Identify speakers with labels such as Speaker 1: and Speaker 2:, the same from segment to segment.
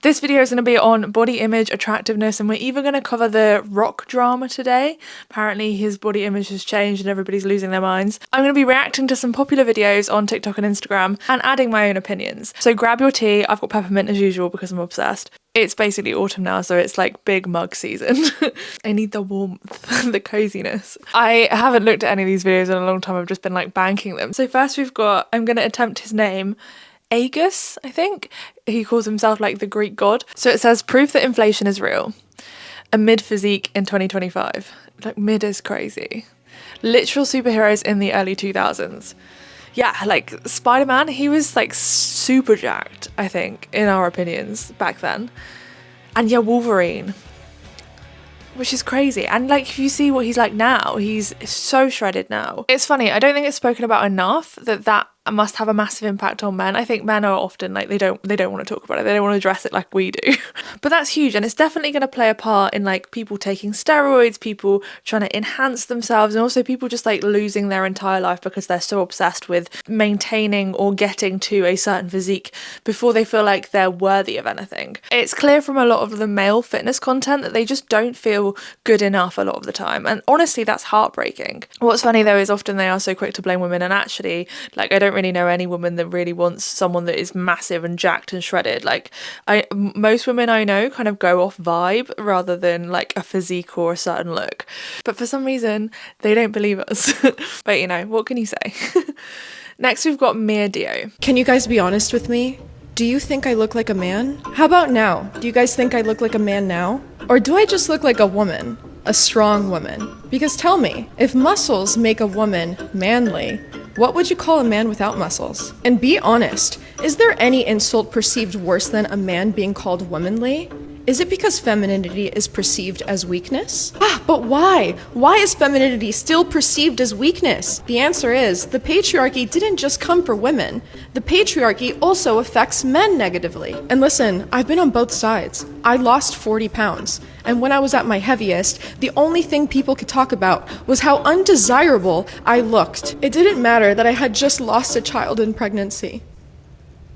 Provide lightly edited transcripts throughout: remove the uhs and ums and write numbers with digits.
Speaker 1: This video is going to be on body image, attractiveness, and we're even going to cover the Rock drama today. Apparently his body image has changed and everybody's losing their minds. I'm going to be reacting to some popular videos on TikTok and Instagram and adding my own opinions. So grab your tea. I've got peppermint as usual because I'm obsessed. It's basically autumn now, so it's like big mug season. I need the warmth, the coziness. I haven't looked at any of these videos in a long time. I've just been like banking them. So first we've got, I'm going to attempt his name, Agus, I think. He calls himself like the Greek god. So it says, proof that inflation is real. A mid physique in 2025. Like mid is crazy. Literal superheroes in the early 2000s. Yeah, like Spider-Man, he was like super jacked, I think, in our opinions back then. And yeah, Wolverine, which is crazy. And like, if you see what he's like now, he's so shredded now. It's funny, I don't think it's spoken about enough that must have a massive impact on men. I think men are often like, they don't want to talk about it. They don't want to address it like we do. But that's huge, and it's definitely going to play a part in like people taking steroids, people trying to enhance themselves, and also people just like losing their entire life because they're so obsessed with maintaining or getting to a certain physique before they feel like they're worthy of anything. It's clear from a lot of the male fitness content that they just don't feel good enough a lot of the time, and honestly that's heartbreaking. What's funny though is often they are so quick to blame women, and actually like I don't really know any woman that really wants someone that is massive and jacked and shredded. Like most women I know kind of go off vibe rather than like a physique or a certain look, but for some reason they don't believe us. But you know, what can you say? Next we've got Mia Dio.
Speaker 2: Can you guys be honest with me? Do you think I look like a man? How about now? Do you guys think I look like a man now? Or do I just look like a woman? A strong woman? Because tell me, if muscles make a woman manly, what would you call a man without muscles? And be honest, is there any insult perceived worse than a man being called womanly? Is it because femininity is perceived as weakness? But why? Why is femininity still perceived as weakness? The answer is, the patriarchy didn't just come for women. The patriarchy also affects men negatively. And listen, I've been on both sides. I lost 40 pounds. And when I was at my heaviest, the only thing people could talk about was how undesirable I looked. It didn't matter that I had just lost a child in pregnancy.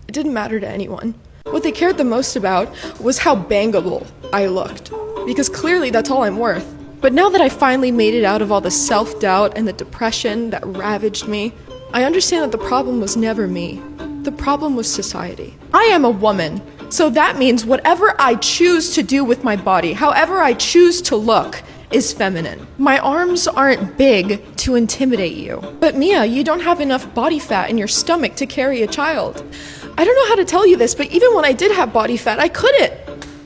Speaker 2: It didn't matter to anyone. What they cared the most about was how bangable I looked, because clearly that's all I'm worth. But now that I finally made it out of all the self-doubt and the depression that ravaged me, I understand that the problem was never me. The problem was society. I am a woman, so that means whatever I choose to do with my body, however I choose to look, is feminine. My arms aren't big to intimidate you. But Mia, you don't have enough body fat in your stomach to carry a child. I don't know how to tell you this, but even when I did have body fat, I couldn't.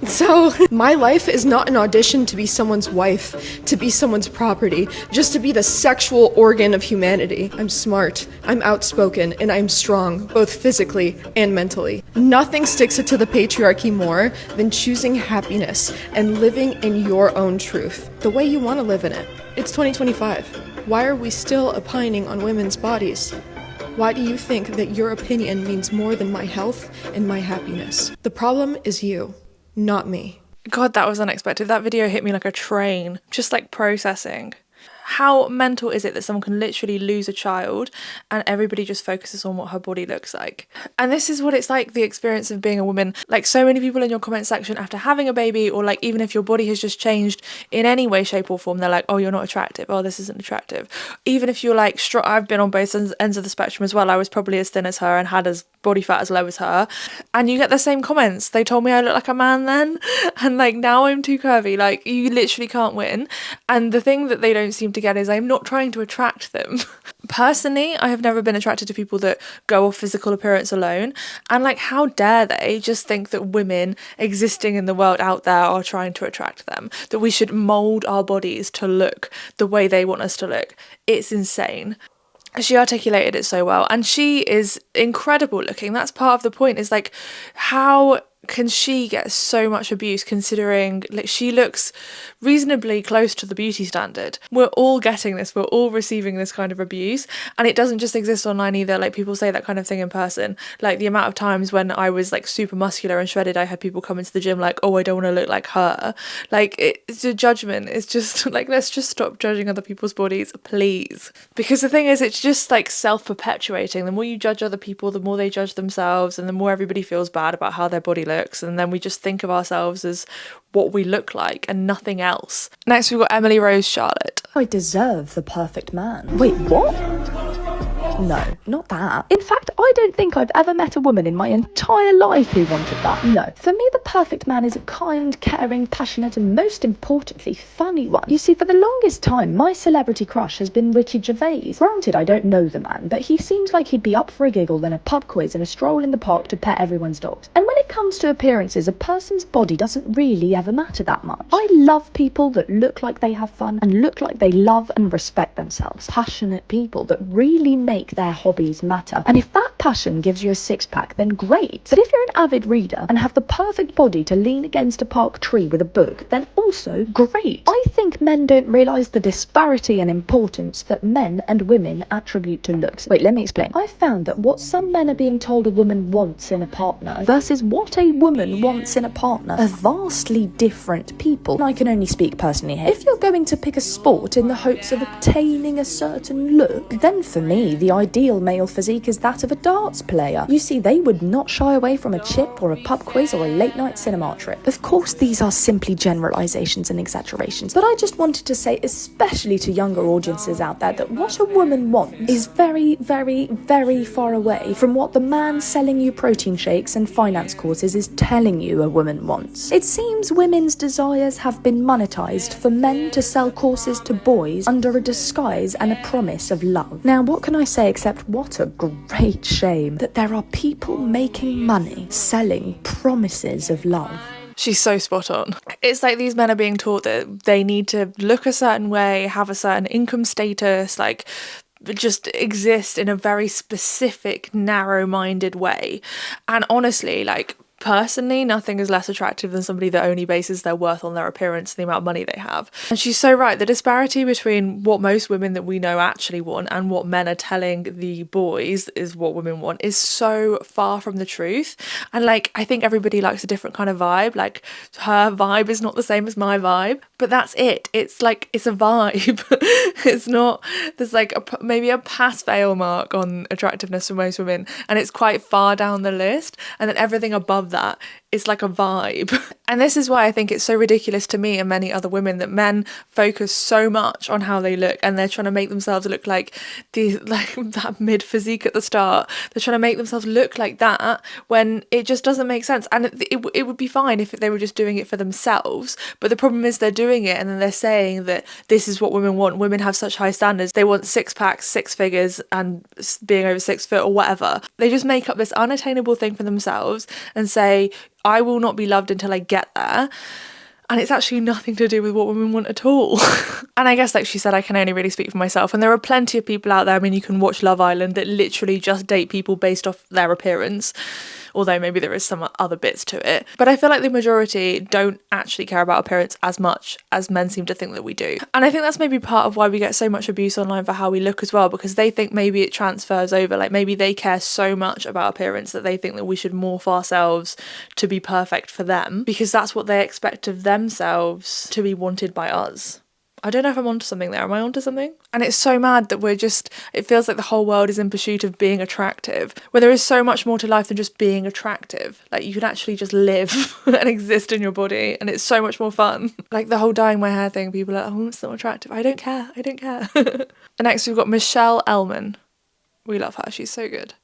Speaker 2: So, my life is not an audition to be someone's wife, to be someone's property, just to be the sexual organ of humanity. I'm smart, I'm outspoken, and I'm strong, both physically and mentally. Nothing sticks it to the patriarchy more than choosing happiness and living in your own truth, the way you want to live in it. It's 2025. Why are we still opining on women's bodies? Why do you think that your opinion means more than my health and my happiness? The problem is you, not me.
Speaker 1: God, that was unexpected. That video hit me like a train. Just like processing. How mental is it that someone can literally lose a child and everybody just focuses on what her body looks like? And this is what it's like, the experience of being a woman. Like so many people in your comment section after having a baby, or like even if your body has just changed in any way, shape or form, they're like, oh, you're not attractive. Oh, this isn't attractive. Even if you're like, I've been on both ends of the spectrum as well. I was probably as thin as her and had as body fat as low as her. And you get the same comments. They told me I look like a man then. And like now I'm too curvy. Like you literally can't win. And the thing that they don't seem to get is I'm not trying to attract them. Personally, I have never been attracted to people that go off physical appearance alone, and like how dare they just think that women existing in the world out there are trying to attract them, that we should mold our bodies to look the way they want us to look. It's insane. She articulated it so well, and she is incredible looking. That's part of the point, is like, how can she get so much abuse considering like she looks reasonably close to the beauty standard? We're all getting this, we're all receiving this kind of abuse, and it doesn't just exist online either. Like people say that kind of thing in person. Like the amount of times when I was like super muscular and shredded, I had people come into the gym like, oh, I don't want to look like her. Like it's a judgment. It's just like, let's just stop judging other people's bodies, please. Because the thing is, it's just like self-perpetuating. The more you judge other people, the more they judge themselves, and the more everybody feels bad about how their body looks. looks, and then we just think of ourselves as what we look like and nothing else. Next we've got Emily Rose Charlotte.
Speaker 3: I deserve the perfect man. Wait, what? No, not that. In fact, I don't think I've ever met a woman in my entire life who wanted that. No. For me, the perfect man is a kind, caring, passionate, and most importantly, funny one. You see, for the longest time, my celebrity crush has been Ricky Gervais. Granted, I don't know the man, but he seems like he'd be up for a giggle, then a pub quiz, and a stroll in the park to pet everyone's dogs. And when it comes to appearances, a person's body doesn't really ever matter that much. I love people that look like they have fun and look like they love and respect themselves. Passionate people that really make their hobbies matter. And if that passion gives you a six-pack, then great. But if you're an avid reader and have the perfect body to lean against a park tree with a book, then also great. I think men don't realise the disparity and importance that men and women attribute to looks. Wait, let me explain. I've found that what some men are being told a woman wants in a partner versus what a woman wants in a partner are vastly different people. And I can only speak personally here. If you're going to pick a sport in the hopes of obtaining a certain look, then for me, the ideal male physique is that of a darts player. You see, they would not shy away from a chip or a pub quiz or a late night cinema trip. Of course, these are simply generalizations and exaggerations, but I just wanted to say, especially to younger audiences out there, that what a woman wants is very, very, very far away from what the man selling you protein shakes and finance courses is telling you a woman wants. It seems women's desires have been monetized for men to sell courses to boys under a disguise and a promise of love. Now, what can I say except what a great shame that there are people making money selling promises of love.
Speaker 1: She's so spot on. It's like these men are being taught that they need to look a certain way, have a certain income status, like just exist in a very specific, narrow-minded way. And honestly, like, personally, nothing is less attractive than somebody that only bases their worth on their appearance and the amount of money they have. And she's so right. The disparity between what most women that we know actually want and what men are telling the boys is what women want is so far from the truth. And like, I think everybody likes a different kind of vibe. Like, her vibe is not the same as my vibe, but that's it. It's like, it's a vibe. It's not, there's like maybe a pass-fail mark on attractiveness for most women, and it's quite far down the list. And then everything above that is like a vibe. And this is why I think it's so ridiculous to me and many other women that men focus so much on how they look, and they're trying to make themselves look like that mid physique at the start. They're trying to make themselves look like that when it just doesn't make sense. And it would be fine if they were just doing it for themselves, but the problem is they're doing it and then they're saying that this is what women want. Women have such high standards. They want six packs, six figures, and being over 6 foot or whatever. They just make up this unattainable thing for themselves and say, I will not be loved until I get there. And it's actually nothing to do with what women want at all. And I guess, like she said, I can only really speak for myself. And there are plenty of people out there, I mean, you can watch Love Island, that literally just date people based off their appearance. Although maybe there is some other bits to it. But I feel like the majority don't actually care about appearance as much as men seem to think that we do. And I think that's maybe part of why we get so much abuse online for how we look as well, because they think maybe it transfers over. Like, maybe they care so much about appearance that they think that we should morph ourselves to be perfect for them, because that's what they expect of themselves to be wanted by us. I don't know if I'm onto something there. Am I onto something? And it's so mad that it feels like the whole world is in pursuit of being attractive, where there is so much more to life than just being attractive. Like, you can actually just live and exist in your body, and it's so much more fun. Like the whole dyeing my hair thing, people are like, oh, it's not attractive. I don't care. And next we've got Michelle Elman. We love her. She's so good.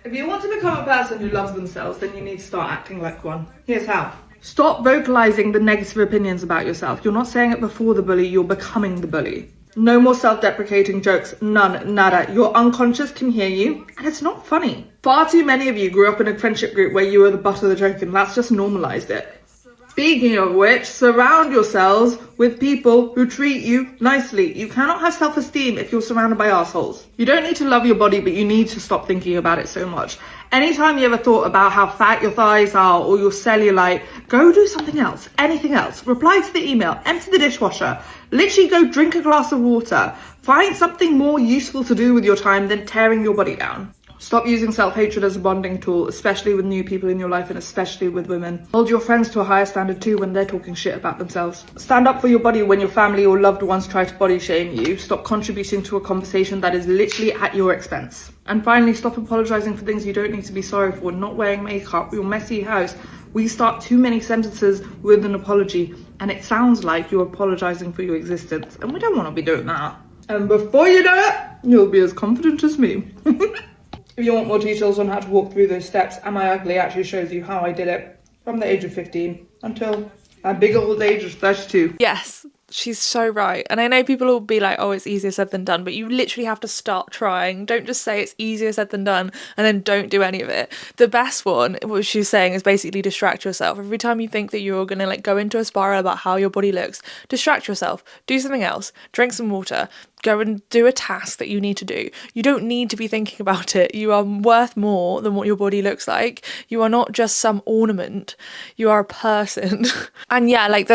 Speaker 4: If you want to become a person who loves themselves, then you need to start acting like one. Here's how. Stop vocalizing the negative opinions about yourself. You're not saying it before the bully, you're becoming the bully. No more self-deprecating jokes, none, nada. Your unconscious can hear you, and it's not funny. Far too many of you grew up in a friendship group where you were the butt of the joke, and that's just normalized it. Speaking of which, surround yourselves with people who treat you nicely. You cannot have self-esteem if you're surrounded by assholes. You don't need to love your body, but you need to stop thinking about it so much. Anytime you ever thought about how fat your thighs are or your cellulite, go do something else, anything else. Reply to the email, empty the dishwasher, literally go drink a glass of water. Find something more useful to do with your time than tearing your body down. Stop using self-hatred as a bonding tool, especially with new people in your life and especially with women. Hold your friends to a higher standard too when they're talking shit about themselves. Stand up for your body when your family or loved ones try to body shame you. Stop contributing to a conversation that is literally at your expense. And finally, stop apologizing for things you don't need to be sorry for. Not wearing makeup, your messy house, We start too many sentences with an apology and it sounds like you're apologizing for your existence, and we don't want to be doing that. And before you know it, you'll be as confident as me. If you want more details on how to walk through those steps, Am I Ugly actually shows you how I did it from the age of 15 until a big old age of 32.
Speaker 1: Yes, she's so right. And I know people will be like, oh, it's easier said than done, but you literally have to start trying. Don't just say it's easier said than done and then don't do any of it. The best one, what she's saying, is basically distract yourself. Every time you think that you're going to like go into a spiral about how your body looks, distract yourself, do something else, drink some water, go and do a task that you need to do. You don't need to be thinking about it. You are worth more than what your body looks like. You are not just some ornament. You are a person. And yeah, like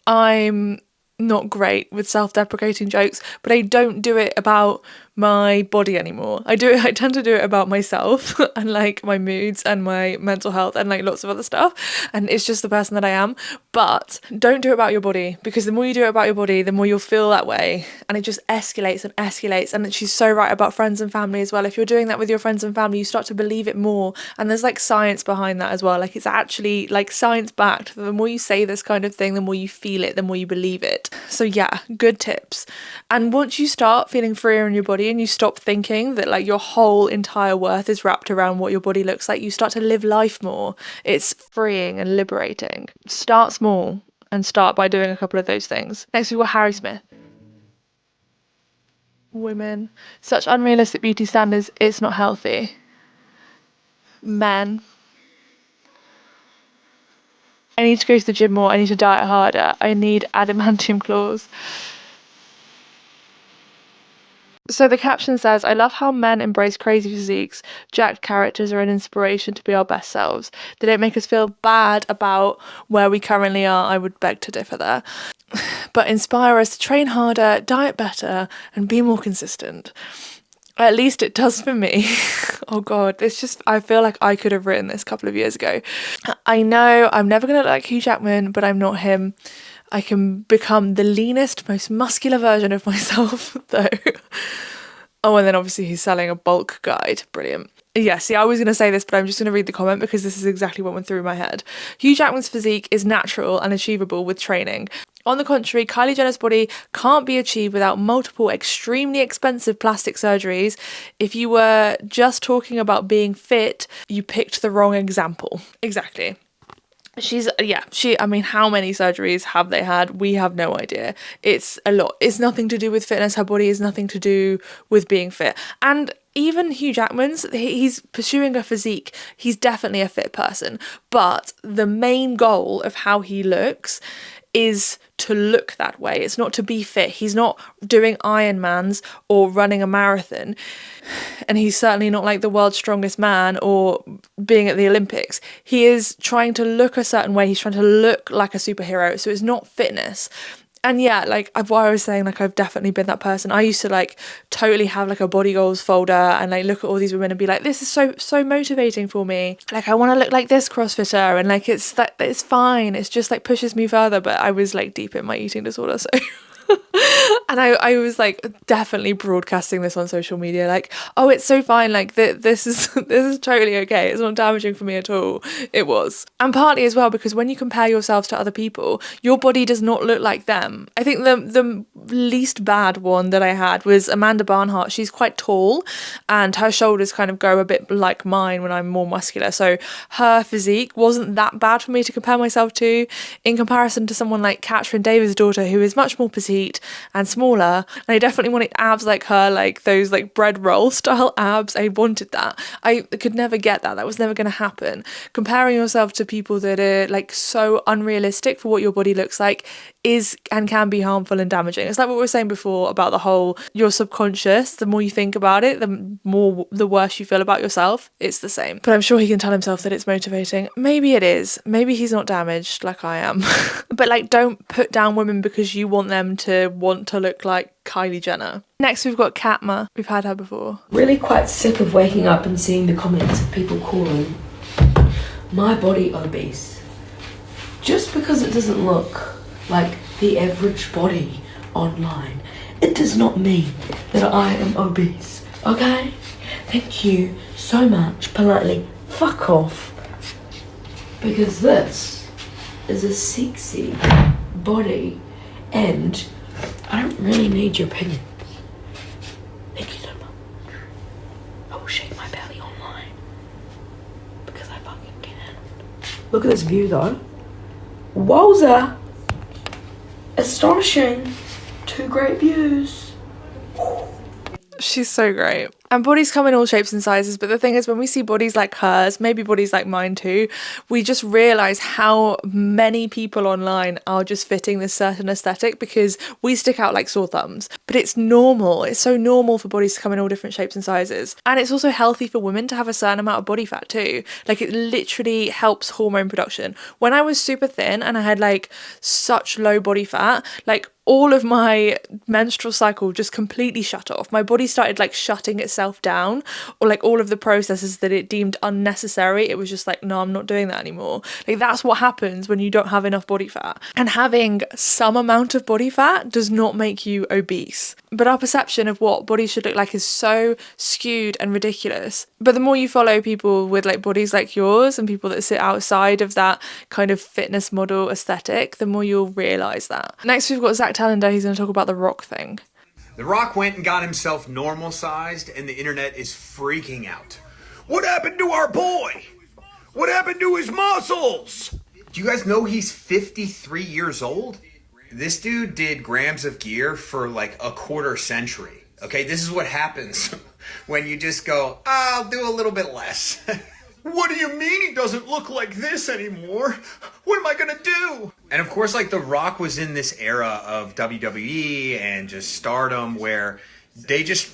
Speaker 1: I'm not great with self-deprecating jokes, but I don't do it about my body anymore. I tend to do it about myself and like my moods and my mental health and like lots of other stuff, and it's just the person that I am. But don't do it about your body, because the more you do it about your body, the more you'll feel that way, and it just escalates and escalates. And she's so right about friends and family as well. If you're doing that with your friends and family, you start to believe it more, and there's like science behind that as well. Like it's actually like science backed. The more you say this kind of thing, the more you feel it, the more you believe it. So yeah, good tips. And once you start feeling freer in your body and you stop thinking that like your whole entire worth is wrapped around what your body looks like, you start to live life more. It's freeing and liberating. Start small and start by doing a couple of those things. Next we've got Harry Smith. Women. Such unrealistic beauty standards, it's not healthy. Men. I need to go to the gym more. I need to diet harder. I need adamantium claws. So the caption says, I love how men embrace crazy physiques. Jacked characters are an inspiration to be our best selves. They don't make us feel bad about where we currently are. I would beg to differ there. But inspire us to train harder, diet better, and be more consistent. At least it does for me. Oh God, it's just, I feel like I could have written this a couple of years ago. I know I'm never going to look like Hugh Jackman, but I'm not him. I can become the leanest, most muscular version of myself, though. Oh, and then obviously he's selling a bulk guide. Brilliant. Yeah, see, I was going to say this, but I'm just going to read the comment because this is exactly what went through my head. Hugh Jackman's physique is natural and achievable with training. On the contrary, Kylie Jenner's body can't be achieved without multiple extremely expensive plastic surgeries. If you were just talking about being fit, you picked the wrong example. Exactly. I mean, how many surgeries have they had? We have no idea. It's a lot. It's nothing to do with fitness. Her body is nothing to do with being fit. And even Hugh Jackman's, he's pursuing a physique. He's definitely a fit person. But the main goal of how he looks is to look that way. It's not to be fit. He's not doing Ironmans or running a marathon. And he's certainly not like the world's strongest man or being at the Olympics. He is trying to look a certain way. He's trying to look like a superhero. So it's not fitness. And yeah, like what I was saying, like I've definitely been that person. I used to like totally have like a body goals folder and like look at all these women and be like, this is so motivating for me. Like I want to look like this CrossFitter, and like it's fine. It's just like pushes me further. But I was like deep in my eating disorder, so and I was like definitely broadcasting this on social media, like, oh, it's so fine, like this is totally okay, it's not damaging for me at all. It was. And partly as well because when you compare yourselves to other people, your body does not look like them. I think the least bad one that I had was Amanda Barnhart. She's quite tall and her shoulders kind of go a bit like mine when I'm more muscular, so her physique wasn't that bad for me to compare myself to, in comparison to someone like Catherine David's daughter, who is much more petite and smaller. And I definitely wanted abs like her, like those like bread roll style abs. I wanted that. I could never get that. That was never going to happen. Comparing yourself to people that are like so unrealistic for what your body looks like is and can be harmful and damaging. It's like what we were saying before about the whole, your subconscious, the more you think about it, the worse you feel about yourself. It's the same. But I'm sure he can tell himself that it's motivating. Maybe it is. Maybe he's not damaged like I am. But like, don't put down women because you want them to want to look like Kylie Jenner. Next we've got Katma. We've had her before.
Speaker 5: Really quite sick of waking up and seeing the comments of people calling my body obese. Just because it doesn't look like the average body online, it does not mean that I am obese, okay? Thank you so much. Politely, fuck off. Because this is a sexy body, and I don't really need your opinion. Thank you so much. I will shake my belly online because I fucking can. Look at this view though. Wowza! Astonishing. 2 great views.
Speaker 1: She's so great. And bodies come in all shapes and sizes, but the thing is, when we see bodies like hers, maybe bodies like mine too, we just realise how many people online are just fitting this certain aesthetic because we stick out like sore thumbs. But it's normal. It's so normal for bodies to come in all different shapes and sizes. And it's also healthy for women to have a certain amount of body fat too. Like, it literally helps hormone production. When I was super thin and I had like such low body fat, like all of my menstrual cycle just completely shut off. My body started like shutting itself down, or like all of the processes that it deemed unnecessary, it was just like, no, I'm not doing that anymore. Like, that's what happens when you don't have enough body fat. And having some amount of body fat does not make you obese. But our perception of what bodies should look like is so skewed and ridiculous. But the more you follow people with like bodies like yours and people that sit outside of that kind of fitness model aesthetic, the more you'll realise that. Next, we've got Zach Tallender. He's going to talk about the Rock thing.
Speaker 6: The Rock went and got himself normal sized, and the internet is freaking out. What happened to our boy? What happened to his muscles? Do you guys know he's 53 years old? This dude did grams of gear for like a quarter century. Okay, this is what happens when you just go, I'll do a little bit less. What do you mean he doesn't look like this anymore? What am I gonna do? And of course, like, The Rock was in this era of WWE and just stardom where they just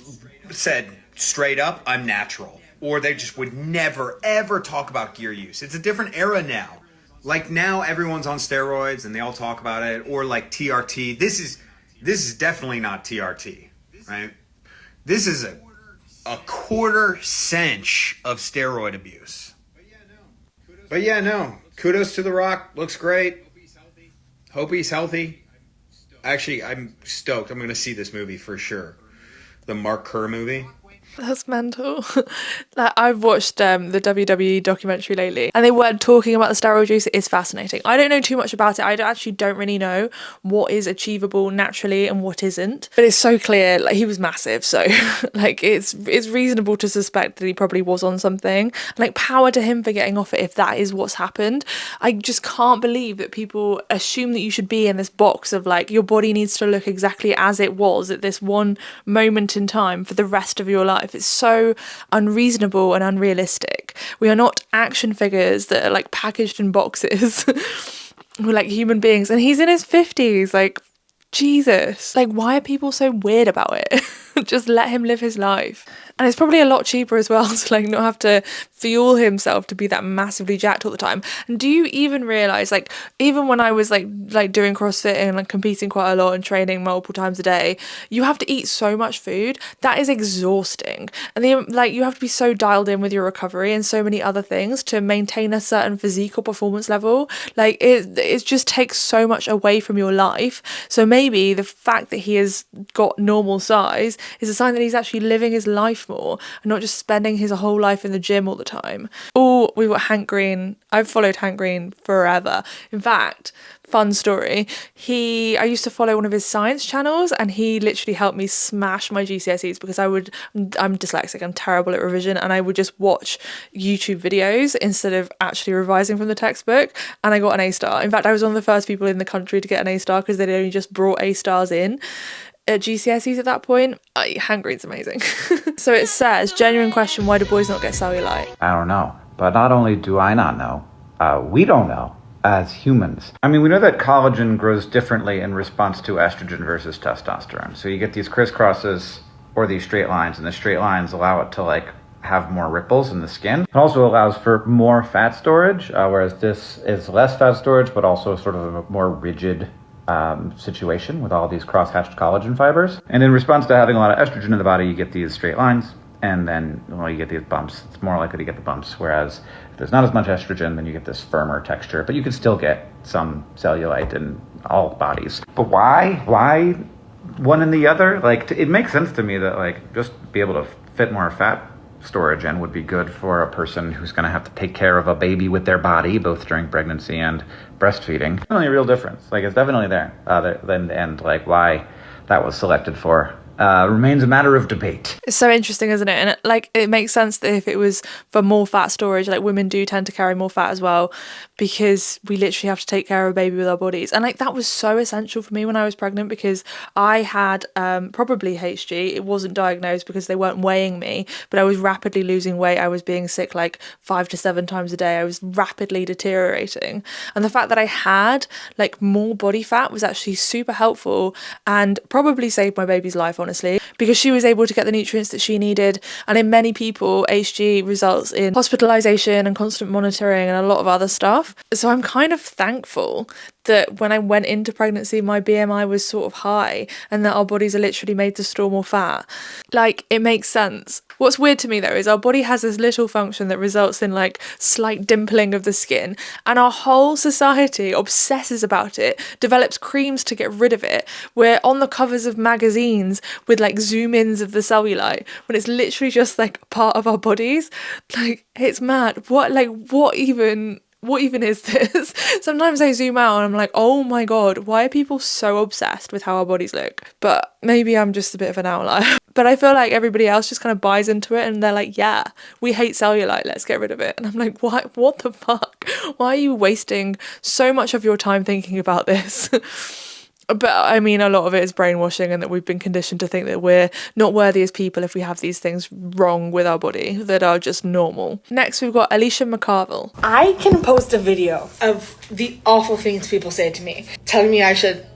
Speaker 6: said straight up, I'm natural. Or they just would never, ever talk about gear use. It's a different era now. Like, now everyone's on steroids and they all talk about it. Or like TRT. This is definitely not TRT, right? This is a quarter century of steroid abuse. But yeah, no. Kudos to The Rock. Looks great. Hope he's healthy. Actually, I'm stoked. I'm going to see this movie for sure. The Mark Kerr movie.
Speaker 1: That's mental. Like, I've watched the WWE documentary lately, and they were talking about the steroid use. It is fascinating. I don't know too much about it. I actually don't really know what is achievable naturally and what isn't. But it's so clear, like, he was massive, so like it's reasonable to suspect that he probably was on something. Like, power to him for getting off it if that is what's happened. I just can't believe that people assume that you should be in this box of like your body needs to look exactly as it was at this one moment in time for the rest of your life. It's so unreasonable and unrealistic. We are not action figures that are like packaged in boxes. We're like human beings, and he's in his 50s. Like, Jesus. Like, why are people so weird about it? Just let him live his life. And it's probably a lot cheaper as well to like not have to fuel himself to be that massively jacked all the time. And do you even realize, like, even when I was like doing CrossFit and like competing quite a lot and training multiple times a day, you have to eat so much food that is exhausting. And then like you have to be so dialed in with your recovery and so many other things to maintain a certain physique or performance level. Like it just takes so much away from your life. So maybe the fact that he has got normal size is a sign that he's actually living his life more and not just spending his whole life in the gym all the time. Oh, we've got Hank Green. I've followed Hank Green forever. In fact, fun story, I used to follow one of his science channels, and he literally helped me smash my GCSEs because I'm dyslexic, I'm terrible at revision, and I would just watch YouTube videos instead of actually revising from the textbook, and I got an A star. In fact, I was one of the first people in the country to get an A star because they'd only just brought A stars in at GCSEs at that point. Hank Green's amazing. So it says, genuine question, why do boys not get cellulite?
Speaker 7: I don't know. But not only do I not know, we don't know as humans. I mean, we know that collagen grows differently in response to estrogen versus testosterone. So you get these crisscrosses or these straight lines, and the straight lines allow it to like have more ripples in the skin. It also allows for more fat storage, whereas this is less fat storage, but also sort of a more rigid situation with all these cross-hatched collagen fibers. And in response to having a lot of estrogen in the body, you get these straight lines, and then you get these bumps. It's more likely to get the bumps, whereas if there's not as much estrogen, then you get this firmer texture, but you can still get some cellulite in all bodies. But why one and the other? Like, it makes sense to me that like just be able to fit more fat storage in would be good for a person who's going to have to take care of a baby with their body, both during pregnancy and breastfeeding. Definitely a real difference. Like, it's definitely there. And like, why that was selected for remains a matter of debate.
Speaker 1: It's so interesting, isn't it? And like, it makes sense that if it was for more fat storage, like women do tend to carry more fat as well, because we literally have to take care of a baby with our bodies. And like, that was so essential for me when I was pregnant, because I had probably HG. It wasn't diagnosed because they weren't weighing me, but I was rapidly losing weight. I was being sick like 5 to 7 times a day. I was rapidly deteriorating. And the fact that I had like more body fat was actually super helpful and probably saved my baby's life, honestly, because she was able to get the nutrients that she needed. And in many people, HG results in hospitalization and constant monitoring and a lot of other stuff. So I'm kind of thankful that when I went into pregnancy, my BMI was sort of high, and that our bodies are literally made to store more fat. Like, it makes sense. What's weird to me though is our body has this little function that results in like slight dimpling of the skin, and our whole society obsesses about it, develops creams to get rid of it. We're on the covers of magazines with like zoom ins of the cellulite when it's literally just like part of our bodies. Like, it's mad. What even is this? Sometimes I zoom out and I'm like, oh my god, why are people so obsessed with how our bodies look? But maybe I'm just a bit of an outlier. But I feel like everybody else just kind of buys into it, and they're like, yeah, we hate cellulite, let's get rid of it. And I'm like, what the fuck? Why are you wasting so much of your time thinking about this? But I mean, a lot of it is brainwashing, and that we've been conditioned to think that we're not worthy as people if we have these things wrong with our body that are just normal. Next, we've got Alicia McCarville.
Speaker 8: I can post a video of the awful things people say to me, telling me I should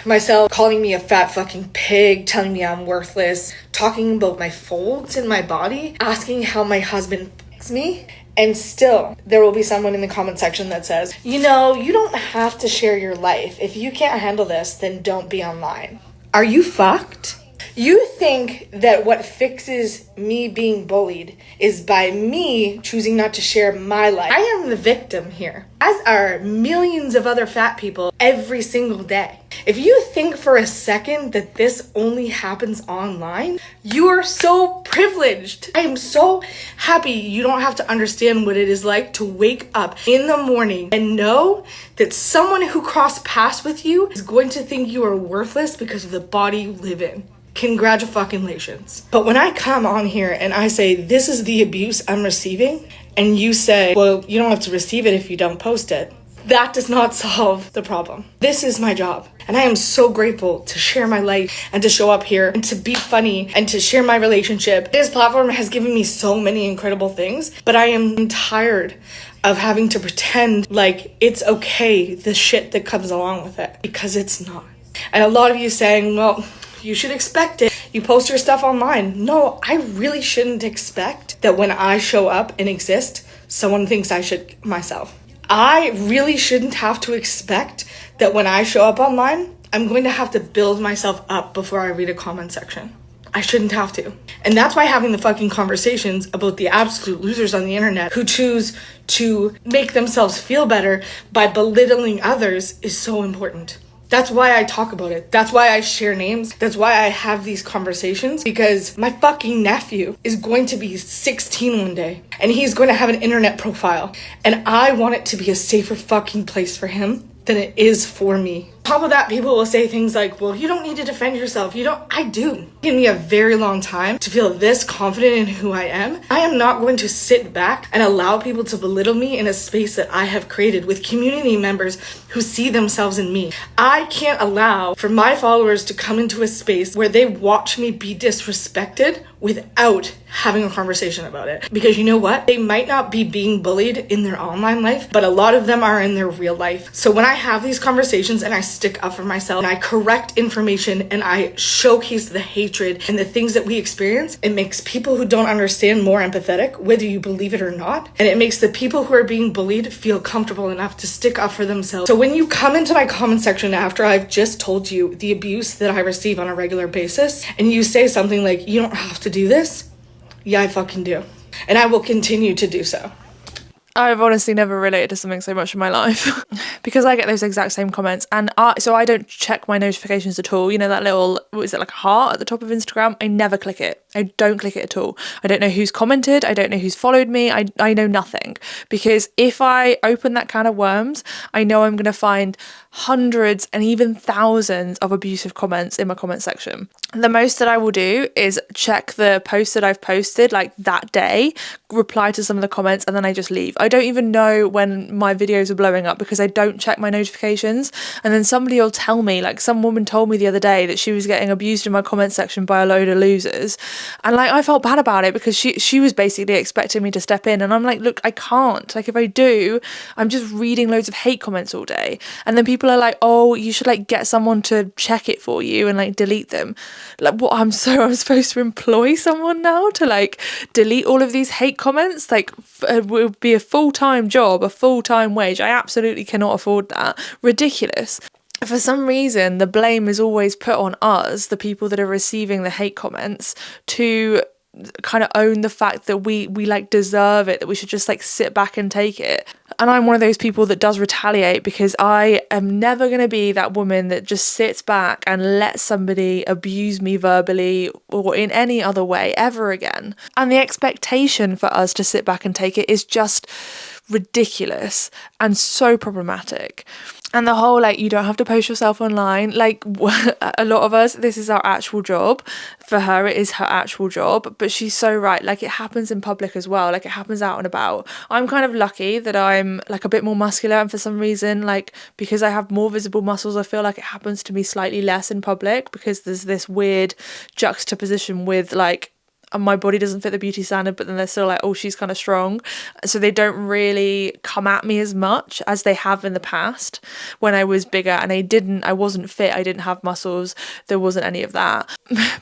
Speaker 8: myself, calling me a fat fucking pig, telling me I'm worthless, talking about my folds in my body, asking how my husband fucks me. And still, there will be someone in the comment section that says, you know, you don't have to share your life. If you can't handle this, then don't be online. Are you fucked? You think that what fixes me being bullied is by me choosing not to share my life. I am the victim here, as are millions of other fat people every single day. If you think for a second that this only happens online, you are so privileged. I am so happy you don't have to understand what it is like to wake up in the morning and know that someone who crossed paths with you is going to think you are worthless because of the body you live in. Congratulations. But when I come on here and I say, this is the abuse I'm receiving, and you say, well, you don't have to receive it if you don't post it, that does not solve the problem. This is my job. And I am so grateful to share my life and to show up here and to be funny and to share my relationship. This platform has given me so many incredible things, but I am tired of having to pretend like it's okay, the shit that comes along with it, because it's not. And a lot of you saying, well, you should expect it. You post your stuff online. No, I really shouldn't expect that when I show up and exist, someone thinks I should myself. I really shouldn't have to expect that when I show up online, I'm going to have to build myself up before I read a comment section. I shouldn't have to. And that's why having the fucking conversations about the absolute losers on the internet who choose to make themselves feel better by belittling others is so important. That's why I talk about it. That's why I share names. That's why I have these conversations, because my fucking nephew is going to be 16 one day and he's going to have an internet profile, and I want it to be a safer fucking place for him than it is for me. On top of that, people will say things like, well, you don't need to defend yourself. I do. It's taken me a very long time to feel this confident in who I am. I am not going to sit back and allow people to belittle me in a space that I have created with community members who see themselves in me. I can't allow for my followers to come into a space where they watch me be disrespected without having a conversation about it. Because you know what? They might not be being bullied in their online life, but a lot of them are in their real life. So when I have these conversations and I stick up for myself and I correct information and I showcase the hatred and the things that we experience, it makes people who don't understand more empathetic, whether you believe it or not. And it makes the people who are being bullied feel comfortable enough to stick up for themselves. So when you come into my comment section after I've just told you the abuse that I receive on a regular basis, and you say something like, you don't have to do this, yeah, I fucking do. And I will continue to do so.
Speaker 1: I've honestly never related to something so much in my life because I get those exact same comments, and so I don't check my notifications at all. You know that little, what is it, like a heart at the top of Instagram? I never click it. I don't click it at all. I don't know who's commented. I don't know who's followed me. I know nothing, because if I open that can of worms, I know I'm going to find hundreds and even thousands of abusive comments in my comment section. The most that I will do is check the post that I've posted like that day, reply to some of the comments, and then I just leave. I don't even know when my videos are blowing up because I don't check my notifications. And then somebody will tell me, like some woman told me the other day that she was getting abused in my comment section by a load of losers, and like I felt bad about it because she was basically expecting me to step in, and I'm like, look, I can't. Like if I do, I'm just reading loads of hate comments all day. And then people are like, oh, you should like get someone to check it for you and like delete them. Like what, I'm supposed to employ someone now to like delete all of these hate comments? Like it would be a full-time job, a full-time wage. I absolutely cannot afford that. Ridiculous. For some reason, the blame is always put on us, the people that are receiving the hate comments, to kind of own the fact that we like deserve it, that we should just like sit back and take it. And I'm one of those people that does retaliate, because I am never going to be that woman that just sits back and lets somebody abuse me verbally or in any other way ever again. And the expectation for us to sit back and take it is just ridiculous and so problematic. And the whole like, you don't have to post yourself online, like a lot of us, this is our actual job. For her, it is her actual job, but she's so right. Like it happens in public as well. Like it happens out and about. I'm kind of lucky that I'm like a bit more muscular, and for some reason, like because I have more visible muscles, I feel like it happens to me slightly less in public, because there's this weird juxtaposition with like, my body doesn't fit the beauty standard, but then they're still like, oh, she's kind of strong. So they don't really come at me as much as they have in the past when I was bigger and I wasn't fit, I didn't have muscles, there wasn't any of that.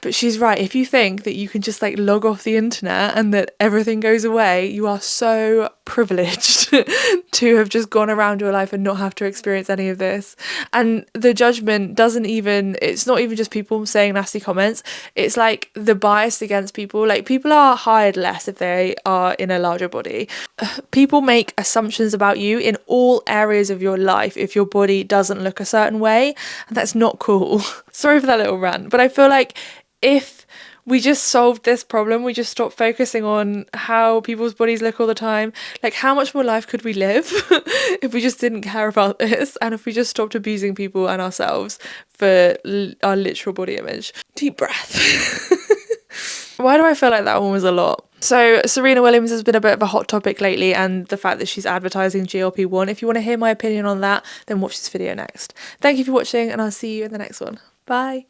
Speaker 1: But she's right. If you think that you can just like log off the internet and that everything goes away, you are so privileged to have just gone around your life and not have to experience any of this. And the judgment it's not even just people saying nasty comments, it's like the bias against people. Like people are hired less if they are in a larger body. People make assumptions about you in all areas of your life if your body doesn't look a certain way, and that's not cool. Sorry for that little rant, but I feel like if we just solved this problem, we just stopped focusing on how people's bodies look all the time, like how much more life could we live if we just didn't care about this, and if we just stopped abusing people and ourselves for our literal body image. Deep breath. Why do I feel like that one was a lot? So Serena Williams has been a bit of a hot topic lately, and the fact that she's advertising GLP-1. If you want to hear my opinion on that, then watch this video next. Thank you for watching, and I'll see you in the next one. Bye.